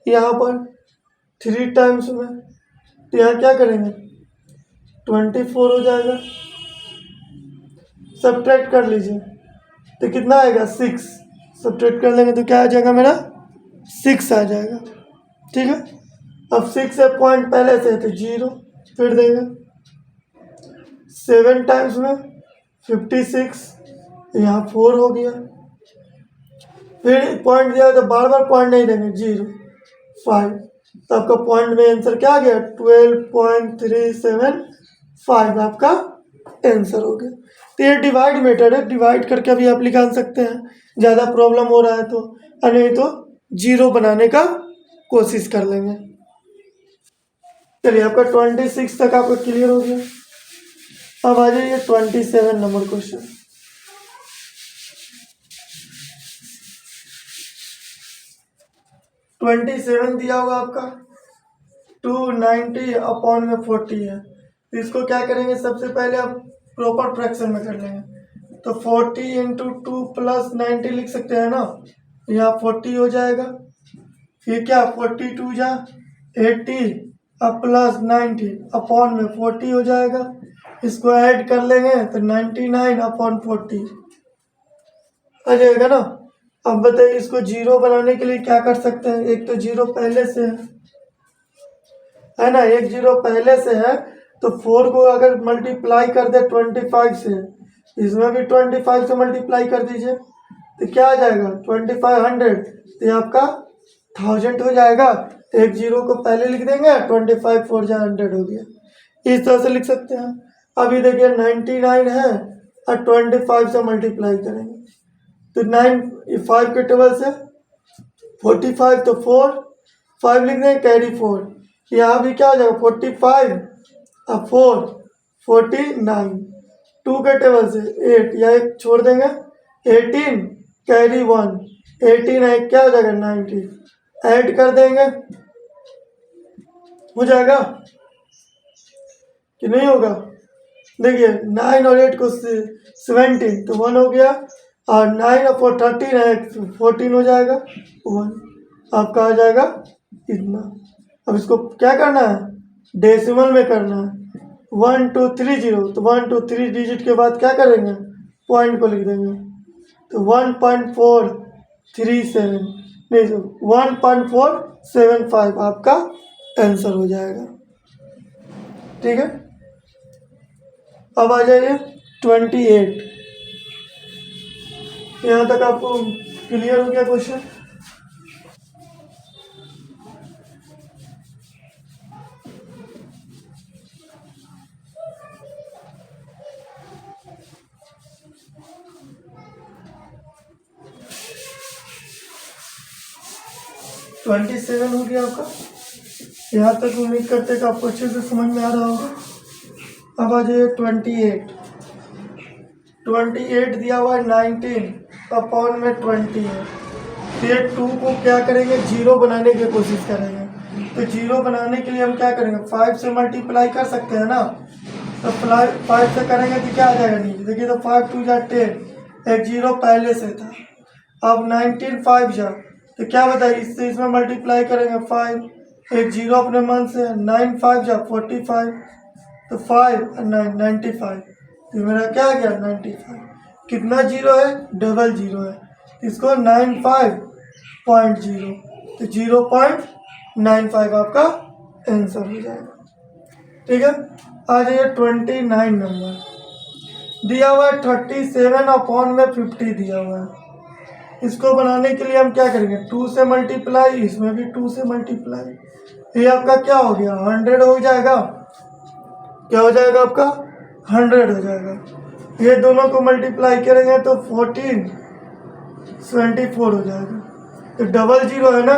यहाँ पर 3 टाइम्स में, तो यहाँ क्या करेंगे 24 हो जाएगा। सब्ट्रैक्ट कर लीजिए तो कितना आएगा 6। सब्ट्रैक्ट कर लेंगे तो क्या आ जाएगा मेरा 6 आ जाएगा। ठीक है, अब 6 से पॉइंट पहले से है तो 0 फिर देंगे। 7 टाइम्स में 56, यहाँ 4 हो गया। फिर पॉइंट दिया तो बार बार पॉइंट नहीं देंगे 0 5, तो आपका पॉइंट में आंसर क्या आ गया 12.375 आपका आंसर हो गया। तो ये डिवाइड मेथड है, डिवाइड करके भी आप निकाल सकते हैं ज़्यादा प्रॉब्लम हो रहा है तो, और नहीं तो 0 बनाने का कोशिश कर लेंगे। चलिए आपका 26 तक आपका क्लियर हो गया। अब आ जाइए 27 नंबर क्वेश्चन। 27 दिया हुआ आपका 290 अपॉन में 40 है। तो इसको क्या करेंगे, सबसे पहले आप प्रॉपर फ्रैक्शन में कर लेंगे। तो 40 इंटू 2 प्लस 90 लिख सकते हैं ना, यहाँ 40 हो जाएगा। फिर क्या 42 जा 80 अब प्लस 90 अपॉन में 40 हो जाएगा। इसको ऐड कर लेंगे तो 99 अपॉन 40 आ जाएगा ना। अब बताइए इसको 0 बनाने के लिए क्या कर सकते हैं। एक तो 0 पहले से है ना, एक 0 पहले से है, तो 4 को अगर मल्टीप्लाई कर दे 25 से, इसमें भी 25 से मल्टीप्लाई कर दीजिए तो क्या आ जाएगा 2500, तो ये आपका 1000 हो जाएगा। तो एक 0 को पहले लिख देंगे, 25 4 जा 100 हो गया। इस तरह से लिख सकते हैं। अभी देखिए 99 है और 25 से मल्टीप्लाई करेंगे तो 5 के टेबल से 45, तो 4 5 लिख दें कैरी 4, यहाँ भी क्या हो जाएगा 45 और 4 49, 2 के टेबल से 8, या एक छोड़ देंगे 18 कैरी 1, 18 है क्या हो जाएगा 90, ऐड कर देंगे हो जाएगा कि नहीं होगा। देखिए 9 और 8 को 17 तो 1 हो गया, और 9 और 4 13 है 14 हो जाएगा 1, आपका आ जाएगा इतना। अब इसको क्या करना है डेसिमल में करना है 1230, तो 1 2 3 डिजिट के बाद क्या करेंगे पॉइंट को लिख देंगे, तो 1.437 नहीं 1.475 आपका आंसर हो जाएगा। ठीक है, अब आ जाइए 28। यहाँ तक आपको क्लियर हो गया क्वेश्चन। ट्वेंटी 27 हो गया आपका। यहाँ तक उम्मीद करते कि आपको अच्छे से समझ में आ रहा होगा। अब आ जाइए 28। 28 दिया हुआ है 19 अपॉन में 20 है। फिर 2 को क्या करेंगे 0 बनाने की कोशिश करेंगे। तो 0 बनाने के लिए हम क्या करेंगे 5 से मल्टीप्लाई कर सकते हैं ना, तो 5 से करेंगे तो क्या आ जाएगा नीचे देखिए, तो 5 2 जा 10, एक 0 पहले से था। अब 19 5 जा तो क्या बताइए इससे इसमें मल्टीप्लाई करेंगे 5, एक 0 अपने मन से, 9 5 जा 45, तो 5 और 9 95, तो मेरा क्या आ गया 95। कितना 0 है डबल 0 है, इसको 95.0, तो 0.95 आपका आंसर हो जाएगा। ठीक है, आ जाइए 29 नंबर। दिया हुआ है 37 अपॉन में 50 दिया हुआ है। इसको बनाने के लिए हम क्या करेंगे 2 से मल्टीप्लाई, इसमें भी 2 से मल्टीप्लाई, ये आपका क्या हो गया 100 हो जाएगा, क्या हो जाएगा आपका 100 हो जाएगा। ये दोनों को मल्टीप्लाई करेंगे तो 1474 हो जाएगा। तो डबल जीरो है ना,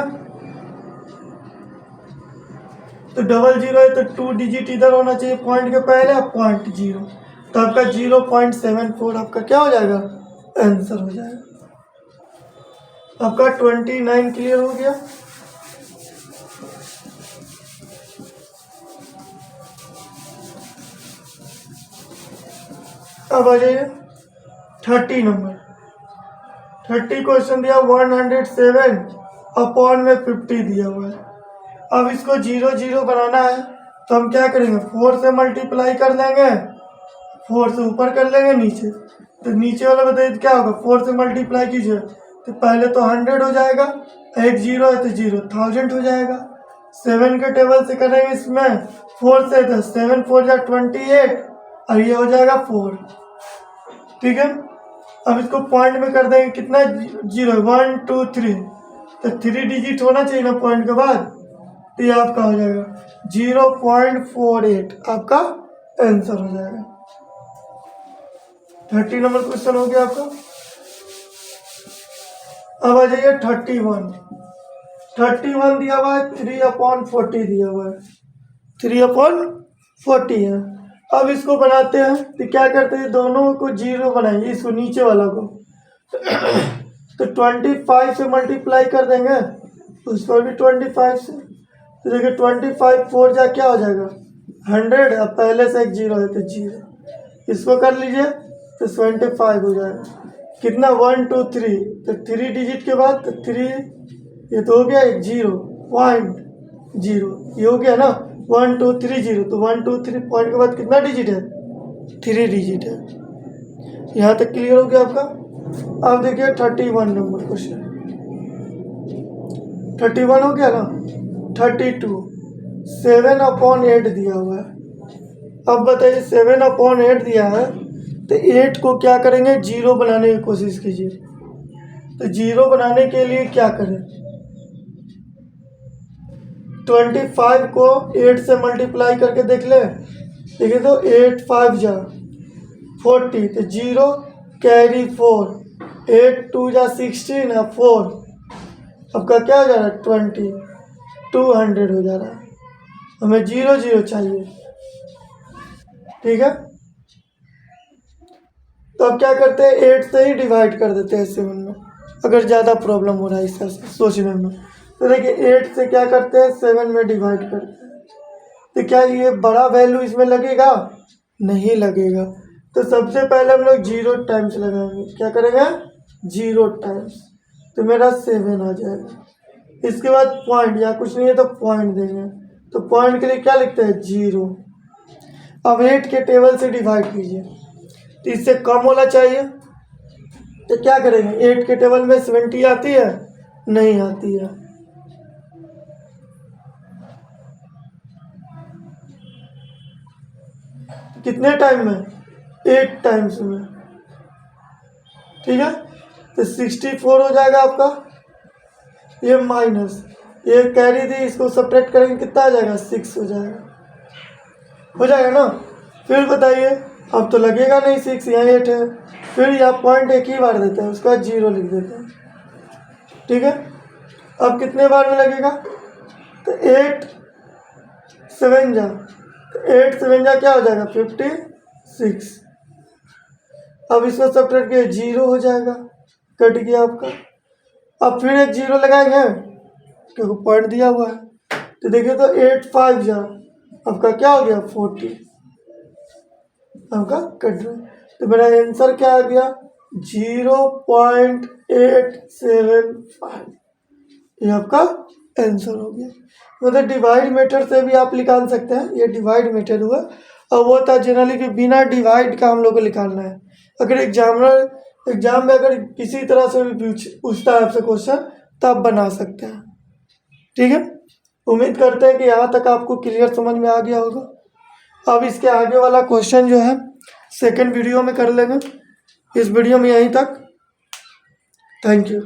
तो डबल जीरो है तो 2 डिजिट इधर होना चाहिए पॉइंट के पहले, 0.0, तो आपका 0.74 आपका क्या हो जाएगा आंसर हो जाएगा। आपका 29 क्लियर हो गया। अब आ जाइए 30 नंबर। 30 क्वेश्चन दिया 107 अपॉन में 50 दिया हुआ है। अब इसको 0 बनाना है तो हम क्या करेंगे 4 से मल्टीप्लाई कर लेंगे, 4 से ऊपर कर लेंगे नीचे, तो नीचे वाला बताइए क्या होगा 4 से मल्टीप्लाई कीजिए तो पहले तो 100 हो जाएगा, एक जीरो है तो 1000 हो जाएगा। 7 के टेबल से करेंगे इसमें 4 से तो 7 4 जा 28 और ये हो जाएगा 4। ठीक है, अब इसको पॉइंट में कर देंगे कितना 0 1 2 3, तो 3 डिजिट होना चाहिए ना पॉइंट के बाद, तो ये आपका हो जाएगा 0.48 आपका आंसर हो जाएगा। 30 नंबर क्वेश्चन हो गया आपका। अब आ जाइए 31 दिया हुआ है 3/40 दिया हुआ है, 3/40 है। अब इसको बनाते हैं तो क्या करते हैं दोनों को 0 बनाएंगे, इसको नीचे वाला को तो 25 से मल्टीप्लाई कर देंगे, उस पर भी 25 से, तो देखिए 25 4 जा क्या हो जाएगा 100, अब पहले से एक 0 है तो 0, इसको कर लीजिए तो 25 हो जाएगा। कितना 1 2 3, तो 3 डिजिट के बाद तो 3, ये तो हो गया एक 0.0, ये हो गया ना 1 2 3 0, तो 1 2 3 पॉइंट के बाद कितना डिजिट है 3 डिजिट है। यहाँ तक क्लियर हो गया आपका। अब देखिए 31 नंबर क्वेश्चन, 31 हो गया ना। 32 7/8 दिया हुआ है। अब बताइए 7/8 दिया है तो 8 को क्या करेंगे 0 बनाने की कोशिश कीजिए, तो 0 बनाने के लिए क्या करें 25 को 8 से मल्टीप्लाई करके देख ले, देखिए तो 8 5 जा 40, तो 0 कैरी 4, 8 2 जा 16 और 4, आपका क्या हो जा रहा है 200 हो जा रहा है। हमें 0 चाहिए, ठीक है, तो अब क्या करते हैं 8 से ही डिवाइड कर देते हैं 7 में, अगर ज़्यादा प्रॉब्लम हो रहा है इसका सोचने में। तो देखिए 8 से क्या करते हैं 7 में डिवाइड करते हैं, तो क्या ये बड़ा वैल्यू इसमें लगेगा, नहीं लगेगा, तो सबसे पहले हम लोग 0 टाइम्स लगाएंगे, क्या करेंगे 0 टाइम्स, तो मेरा 7 आ जाएगा। इसके बाद पॉइंट या कुछ नहीं है तो पॉइंट देंगे, तो पॉइंट के लिए क्या लिखते हैं 0। अब 8 के टेबल से डिवाइड कीजिए, तो इससे कम होना चाहिए, तो क्या करेंगे 8 के टेबल में 70 आती है, नहीं आती है, कितने टाइम में 8 टाइम्स में, ठीक है, तो 64 हो जाएगा आपका। ये माइनस ये कैरी थी, इसको सब्ट्रैक्ट करेंगे कितना आ जाएगा 6 हो जाएगा ना। फिर बताइए अब तो लगेगा नहीं 6, यहाँ 8 है, फिर यहाँ पॉइंट एक ही बार देते हैं, उसके बाद 0 लिख देते हैं, ठीक है। अब कितने बार में लगेगा, तो 8 7 जा, तो 8 7 जा क्या हो जाएगा 56। अब इसको सब्ट्रैक्ट किए 0 हो जाएगा, कट गया आपका। अब फिर एक 0 लगाएंगे क्योंकि पॉइंट दिया हुआ है, तो देखिए तो 8 5 जा, आपका क्या हो गया 40, आपका कट रहा, तो मेरा आंसर क्या आ गया 0.875, ये आपका आंसर हो गया। मतलब डिवाइड मेथड से भी आप निकाल सकते हैं, ये डिवाइड मेथड हुआ। और वो था जनरली कि बिना डिवाइड का हम लोग को निकालना है। अगर एग्जाम में अगर किसी तरह से भी पूछता है आपसे क्वेश्चन तो आप बना सकते हैं, ठीक है। उम्मीद करते हैं कि यहाँ तक आपको क्लियर समझ में आ गया होगा। अब इसके आगे वाला क्वेश्चन जो है सेकंड वीडियो में कर लेंगे। इस वीडियो में यहीं तक, थैंक यू।